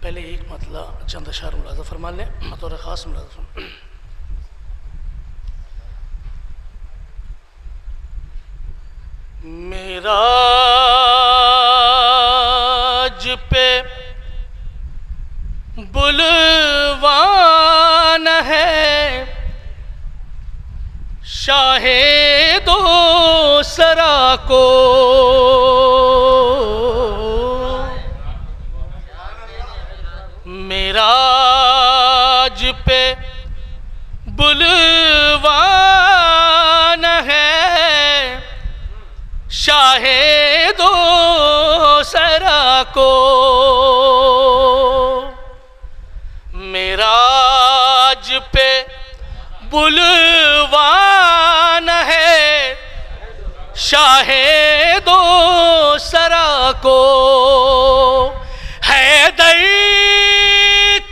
पहले एक मतला चंद अशार मुलाज़ा फरमा लें, बतौर ख़ास मुलाज़ा फरमा। मेराज पे बुलवान है शाहे दो सरा को, मेराज पे बुलवान है शाहे दो सरा को, मेराज पे बुलवान है शाहे दो सरा को, है दई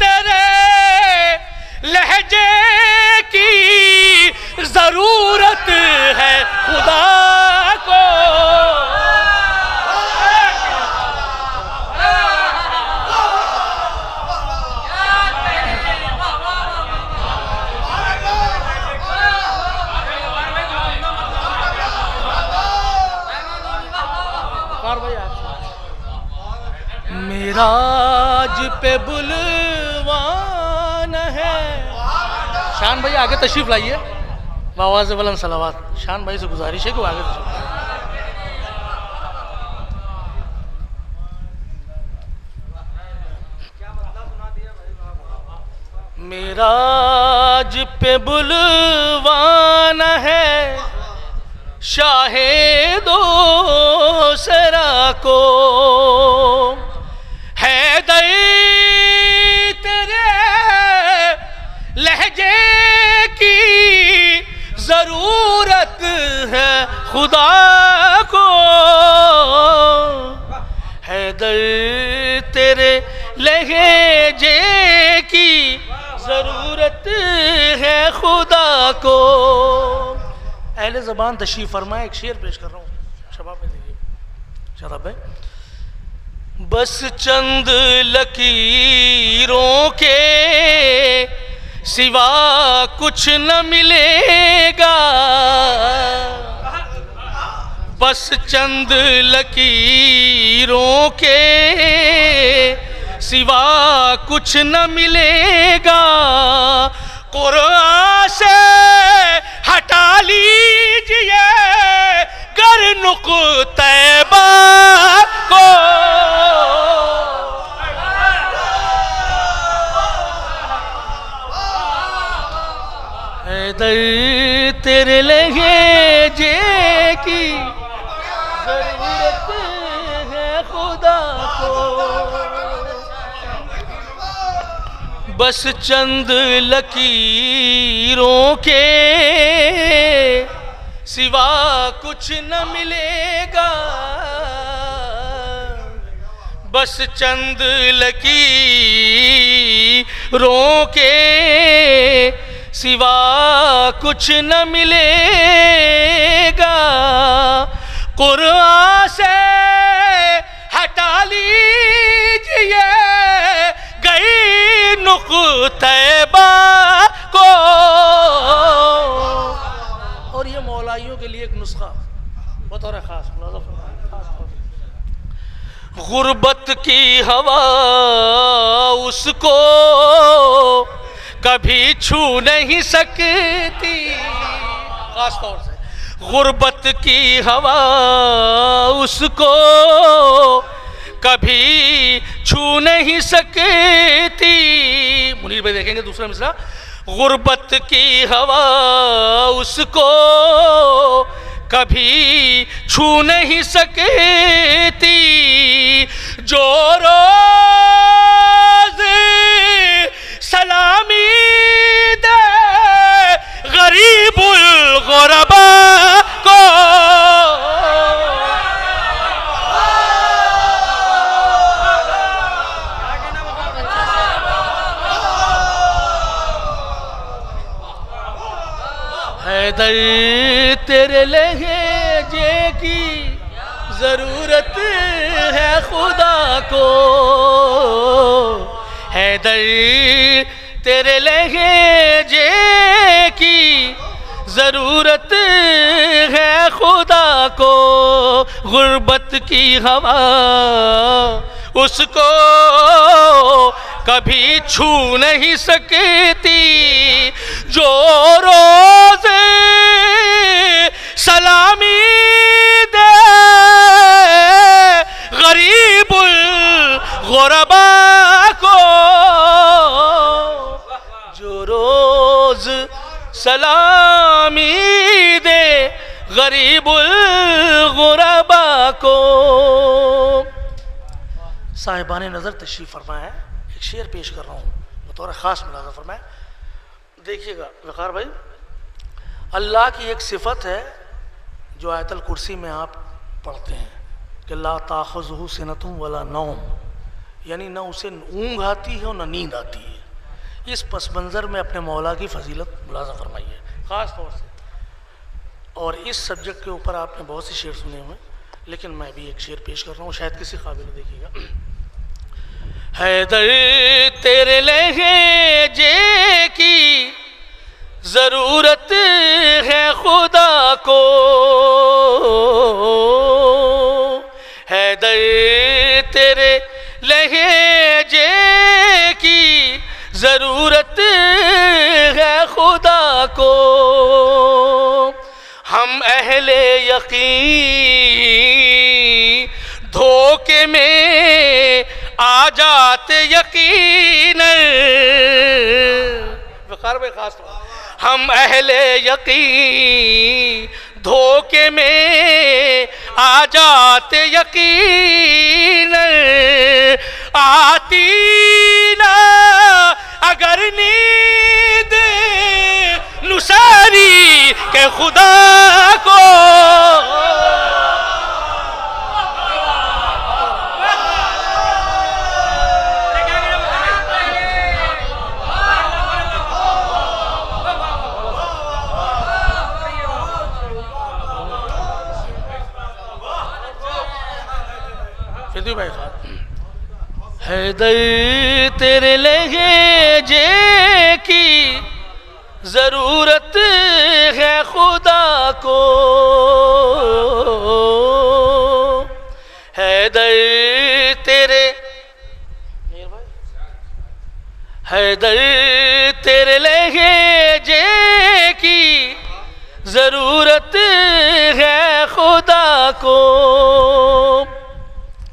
तेरे लहजे की जरूरत है खुदा को, मेराज पे बुलवान है। शान भाई आगे तशरीफ लाइए, आवाज़ बुलंद सलावत। शान भाई से गुजारिश है कि वो आगे तशरीफ लाइए। मेराज पे बुलवान है शाहे दो सरा को, है दई तेरे लहजे की जरूरत है खुदा को, है दई तेरे लहजे की जरूरत है खुदा को। अहले ज़बान तशरीफ़ फरमाए, एक शेर पेश कर रहा हूँ, शबाब में देखिए। शराब है। बस चंद लकीरों के सिवा कुछ न मिलेगा, बस चंद लकीरों के सिवा कुछ न मिलेगा, कुरान से हटा लीजिए गर नुक़्ते बा को, हैदर तेरे लहजे की जरूरत है खुदा को, बस चंद लकीरों के सिवा कुछ न मिलेगा, बस चंद लकीरों के सिवा कुछ न मिलेगा, कुरान से हटा लीजिए गई नुक़्ते बा को। और ये मौलाइयों के लिए एक नुस्खा बतौर ख़ास, गुर्बत की हवा उसको कभी छू नहीं सकती, खास तौर से गुर्बत की हवा उसको कभी छू नहीं सकती। मुनीर भाई देखेंगे दूसरा मिसरा, गुर्बत की हवा उसको कभी छू नहीं सकती, जो रोज़ सलामी दे गरीबुल गुरबा को, हैदर तेरे लहजे की जरूरत है खुदा को, हैदर तेरे लहजे की ज़रूरत है खुदा को, गुर्बत की हवा उसको कभी छू नहीं सकती, जो रोज़ सलामी दे गरीबुल गुरबा को, जो रोज़ सलामी दे गरीबुल गुरबा को। साहिबान नज़र तशरीफ़ फरमाया है, एक शेर पेश कर रहा हूँ बतौर ख़ास मुलाज़ा फरमाया। देखिएगा वक़ार भाई, अल्लाह की एक सिफत है जो आयतल कुर्सी में आप पढ़ते हैं कि ला ताख़ुज़ुहु सिनतुम वला नौम, यानी न उसे ऊँघ आती है और न नींद आती है। इस पस मंज़र में अपने मौला की फजीलत मुलाज़ा फरमाइए ख़ास तौर से। और इस सब्जेक्ट के ऊपर आपने बहुत से शेर सुने हुए, लेकिन मैं भी एक शेर पेश कर रहा हूँ, शायद किसी काबिल। देखिएगा, हैदर तेरे लहजे की ज़रूरत है खुदा को, हैदर तेरे लहजे की ज़रूरत है खुदा को। हम अहले यकीन धोखे में आ जाते यकीनन, वक़ार में खास तौर, हम अहले यकीन धोखे में आ जाते यकीनन, आती ना अगर नींद नुसारी के खुदा को। भाई हैदर तेरे लहजे की ज़रूरत है खुदा को, हैदर तेरे हैदर तेरे लहजे की ज़रूरत है खुदा को।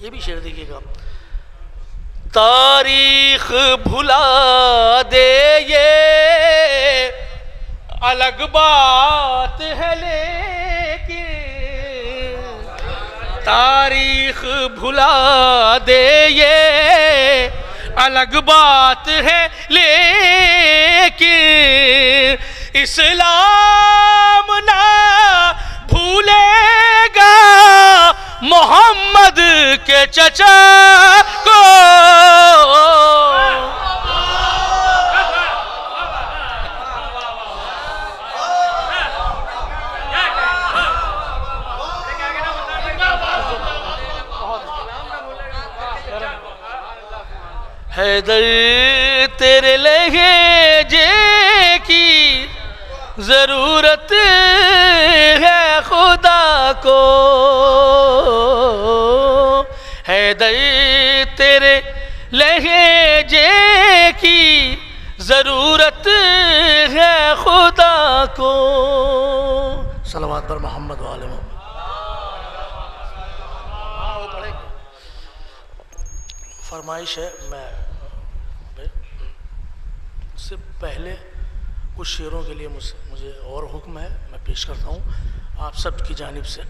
ये भी शेर देखिएगा, तारीख भुला दे ये अलग बात है, लेकिन तारीख भुला दे ये अलग बात है, लेकिन इस्लाम ना भूलेगा मोहम्मद के चचा को। हैदर तेरे लहजे की ज़रूरत है खुदा को, हैदर तेरे लहजे की ज़रूरत है खुदा को। सलवात पर मोहम्मद वाले मोहम्मद। फरमाइश है, मैं उससे पहले कुछ शेरों के लिए मुझे और हुक्म है, मैं पेश करता हूँ आप सब की जानिब से।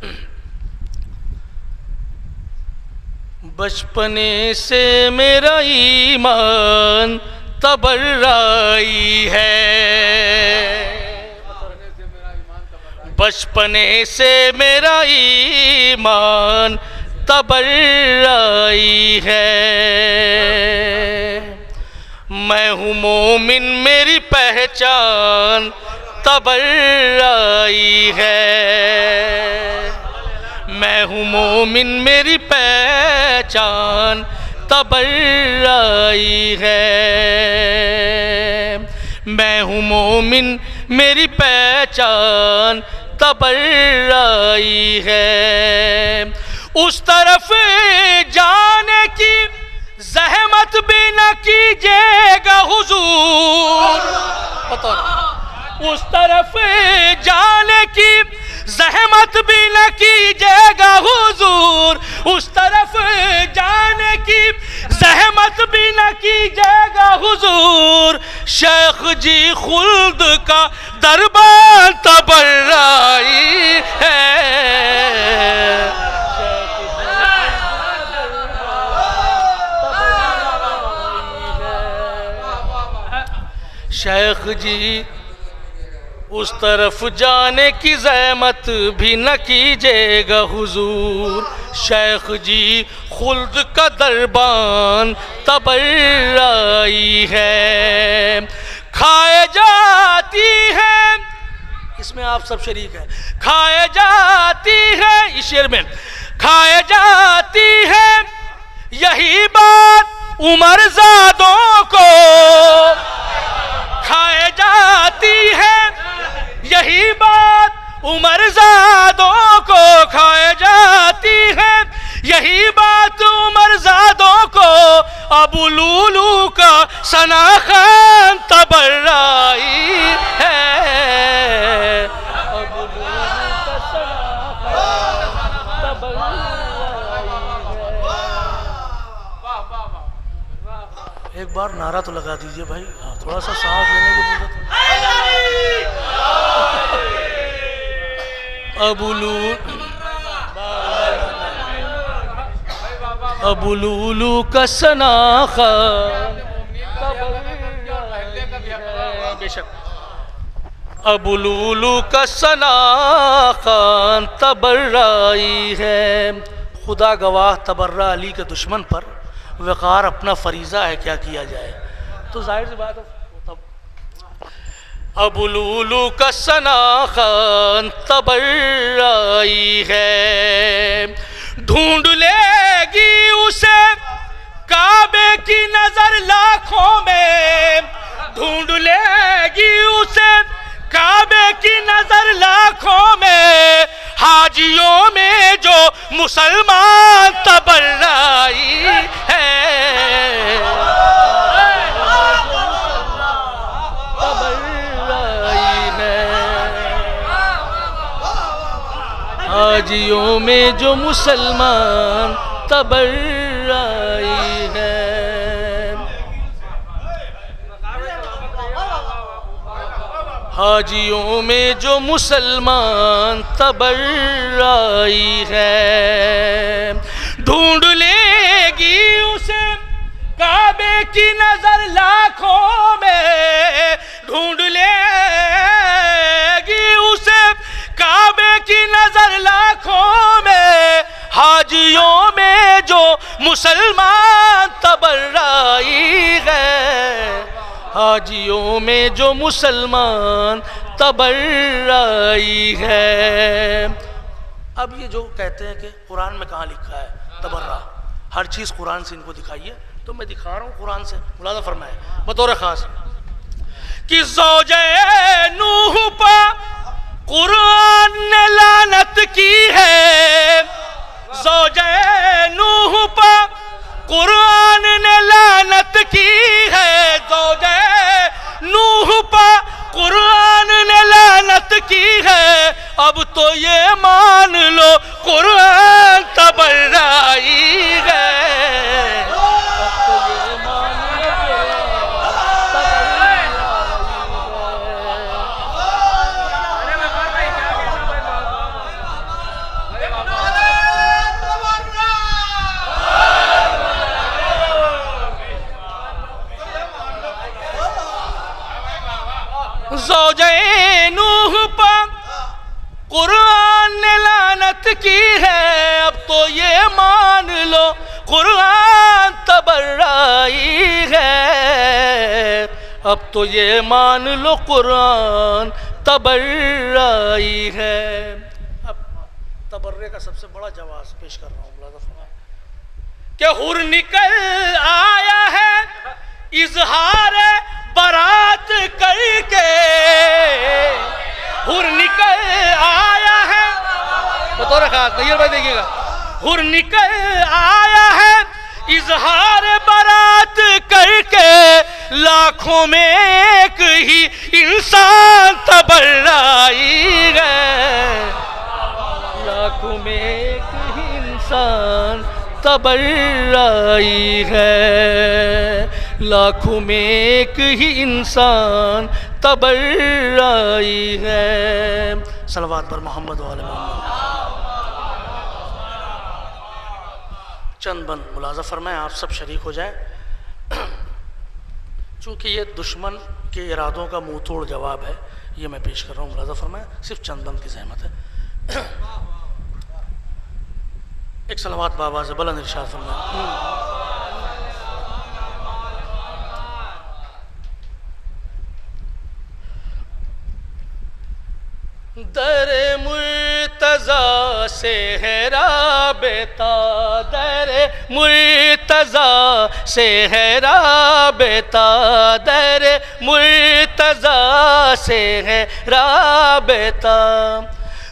बचपने से मेरा ईमान तबर्राई है, बचपने से मेरा ईमान तबर्राई है। मैं हूँ मोमिन मेरी पहचान तबर्राई है, मैं हूँ मोमिन मेरी पहचान तबर्राई है। मैं हूँ मोमिन मेरी पहचान तबर्राई है। उस तरफ जाने की ज़हमत भी न कीजिएगा हुजूर, उस तरफ जाने की ज़हमत भी न कीजिएगा हुजूर, उस तरफ जाने की ज़हमत भी न कीजिएगा हुजूर। शेख जी खुल्द का दरबार तबर्राई है। शेख जी उस तरफ जाने की ज़हमत भी न कीजिएगा हुजूर। शेख जी खुल्द का दरबान तबर्राई है। खाए जाती है, इसमें आप सब शरीक हैं, खाए जाती है, इस शेर में खाए जाती है यही बात उमरज़ादों को, खाए जाती है यही बात उमरज़ादों को, खाए जाती है यही बात उमरज़ादों को। अबू लूलू का सना खान तबर्राई है। अबू लूलू का सना खान तबर्राई है। एक बार नारा तो लगा दीजिए भाई, थोड़ा सा सांस लेने की जरूरत है। अबू लूलू का सना खान बेशक, अबू लूलू का सना खान तबर्राई है। खुदा गवाह तबर्रा अली के दुश्मन पर वक़ार अपना फरीज़ा है, क्या किया जाए। तो जाहिर सी बात है अबू लूलू का सना खान तबर्राई है। ढूंढ लेगी उसे काबे की नजर लाखों में, ढूंढ लेगी उसे काबे की नजर लाखों में। हाजियों में जो मुसलमान तबर्राई है। हाजियों में जो मुसलमान तबर्राई है। हाजियों में जो मुसलमान तबर्राई है। ढूंढ लेगी उसे काबे की नजर लाखों में, ढूंढ लेगी उसे काबे की नजर लाखों में। हाजियों में जो मुसलमान तबर्राई है। हाजियों में जो मुसलमान तबर्राई है। अब ये जो कहते हैं कि कुरान में कहाँ लिखा है तबर्रा, हर चीज़ कुरान से इनको दिखाइए, तो मैं दिखा रहा हूँ कुरान से। मुलाज़ा फरमाए बतौर ख़ास कि ज़ौजे नूह पा कुरान ने लानत की है। ज़ौजे नूह पा कुरान ने लानत की है। ज़ौजे नूह पा कुरान ने लानत की है। अब तो ये मान लो कुरान तबर्राई है। अब तो ये मान ज़ौजे नूह पर कुरान ने लानत की है। अब तो ये मान लो कुरान तबर्राई है। अब तो ये मान लो कुरान तबर्राई है। अब तबर्रे का सबसे बड़ा जवाब पेश कर रहा हूँ। कि हुर निकल आया है इजहार बारात करके, हुर निकल आया है, बतौर खास तैयार भाई देखिएगा, हुर निकल आया है इजहार बारात करके, लाखों में एक ही इंसान तबर्राई है, लाखों में एक ही इंसान तबर्राई है, लाखों में एक ही इंसान तबर्राई है। सलवात पर मोहम्मद वाले मोहम्मद। चंद बंद मुलाजा फरमाएं, आप सब शरीक हो जाएं। चूँकि ये दुश्मन के इरादों का मुंह तोड़ जवाब है, ये मैं पेश कर रहा हूँ। मुलाजा फरमाएं, सिर्फ चंद बंद की ज़हमत है। एक सलावत बाबा से बुलंद इरशाद फरमाएं। दर मुर्तज़ा से है राबता, दर मुर्तज़ा से है राबता, दर मुर्तज़ा से है राबता,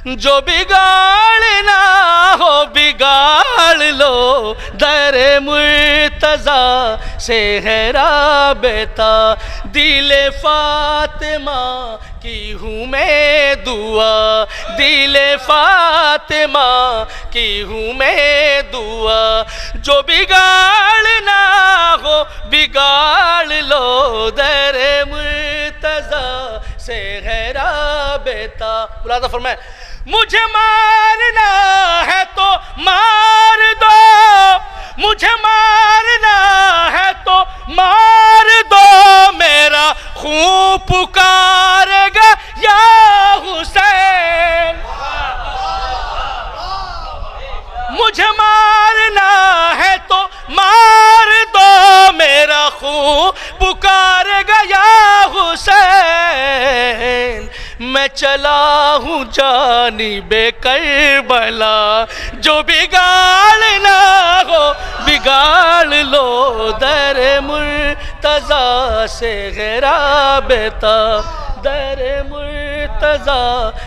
जो बिगाड़ना हो बिगाड़ लो, दर मुर्तज़ा से है राबता, दिल फातिमा की हूँ मैं दुआ, दिल फातिमा की हूँ मैं दुआ, जो बिगाड़ना हो बिगाड़ लो, दर मुर्तज़ा से है राबता। मुलाज़ा फरमाए, मुझे मारना है तो मार दो, मुझे मारना है तो मार दो, मेरा खून पुकारेगा या हुसैन, मुझे मारना है तो मार दो, मेरा खून पुकारेगा या हुसैन, मैं चला हूँ जानिबे करबला, जो बिगाड़ना हो बिगाड़ लो, दर मुर्तज़ा से है राबता, दर मुर्तज़ा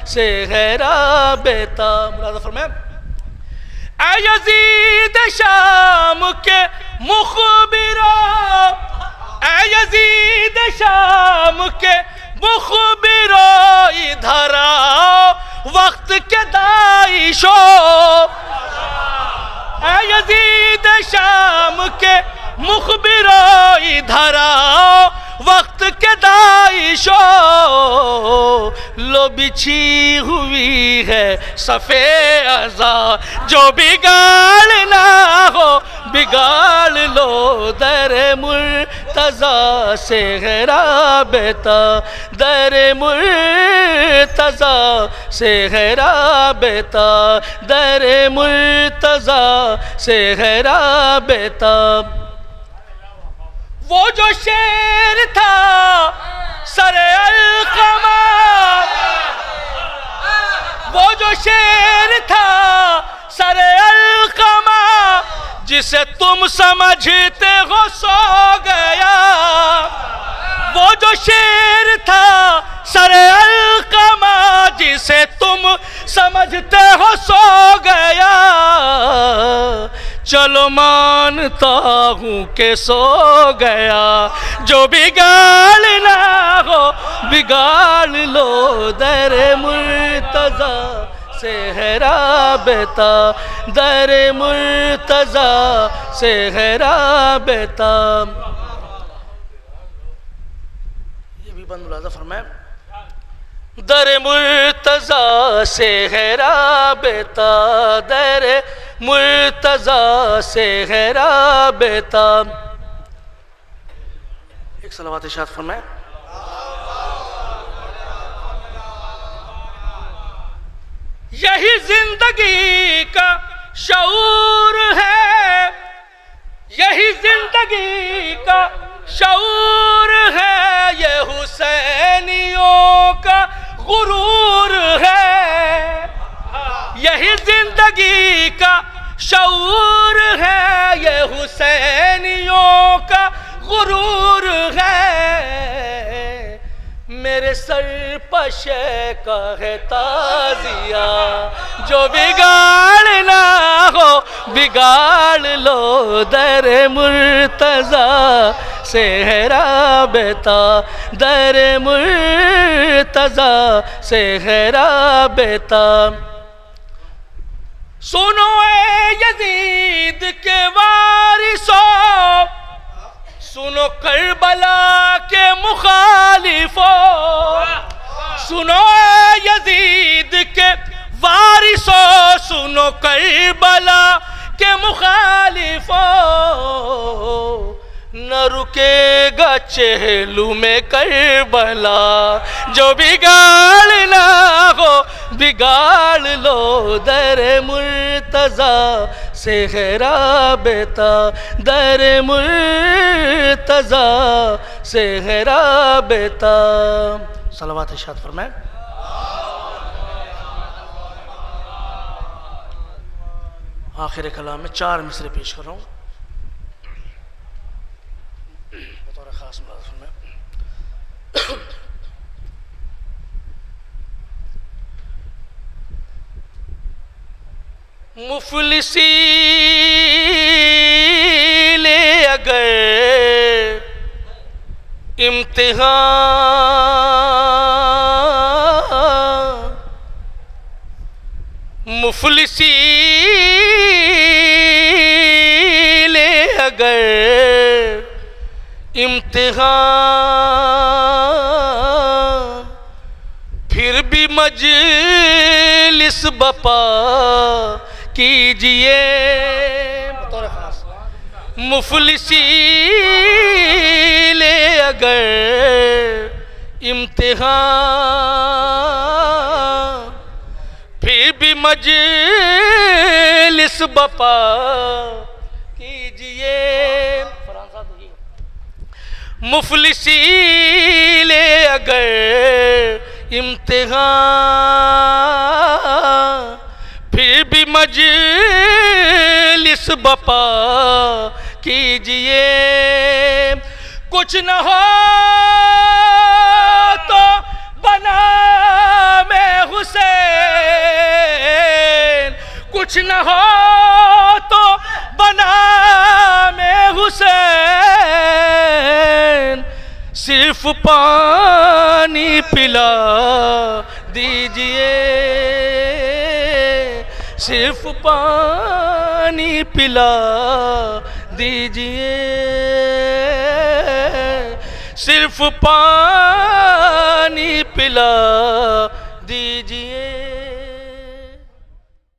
से है राबता। मुलाज़ा फरमाएं, ऐ यज़ीद शाम के मुखबिरो, ऐ यज़ीद शाम के मुखबिरो, इधर आओ वक्त के दाइशो, ऐ यज़ीद शाम के मुखबिरो, इधर आओ वक्त के दाइशो, लो बिछी हुई है सफ़े अज़ा, जो बिगाड़ना हो बिगाड़ लो, दर मुर्तज़ा से है राबता, दर मुर्तज़ा से है राबता, दर मुर्तज़ा से है राबता। वो जो शेर था सरे अलक़मा, वो जो शेर था सरे अलक़मा, जिसे तुम समझते हो सो गया, वो जो शेर था सरे अलक़मा, जिसे तुम समझते हो सो गया, चलो मानता हूँ कि सो गया, जो बिगाड़ना हो बिगाड़ लो, दर मुर्तज़ा से है राबता, दर मुर्तज़ा से है राबता। ये भी बंद मुलाज़ा फरमाए, दर मुर्तज़ा से है राबता, दर मुर्तज़ा से है राबता। एक सलावत इरशाद फरमाए, यही जिंदगी का शऊर है, यही जिंदगी का शऊर है, ये हुसैनियों का गुरूर है, यही जिंदगी का शऊर है, ये हुसैनियों का गुरूर है। मेरे सर पशे का है ताजिया, जो बिगाड़ना हो बिगाड़ लो। दर मुर्तजा से है राबता, दर मुर्तजा से है राबता। सुनो ए यजीद के वारिसों, सुनो करबला के मुखालिफों। सुनो ए यजीद के वारिसों, सुनो करबला के मुखालिफों। न रुकेगा चेहलू में करबला, जो बिगाड़ना हो बिगाड़ लो। दर मुर्तजा से है राबता, दर मुर्तजा से है राबता। सलावत इरशाद फरमाएं। आखिर कलाम में 4 मिसरे पेश कर रहा हूँ बतौर खास मुलाज़िम में। मुफलिसी ले अगर इम्तिहान, मुफलिसी ले अगर इम्तिहान, फिर भी मजलिस बपा कीजिए। बतौर खास मुफलिसी ले अगर इम्तिहान, फिर भी मजलिस बपा कीजिए। मुफलिसी ले अगर इम्तिहान, फिर भी मजलिस बपा कीजिए। कुछ न हो तो बना में हुसैन, कुछ न हो तो बना में हुसैन। सिर्फ पानी पिला दीजिए, सिर्फ पानी पिला दीजिए, सिर्फ पानी पिला दीजिए।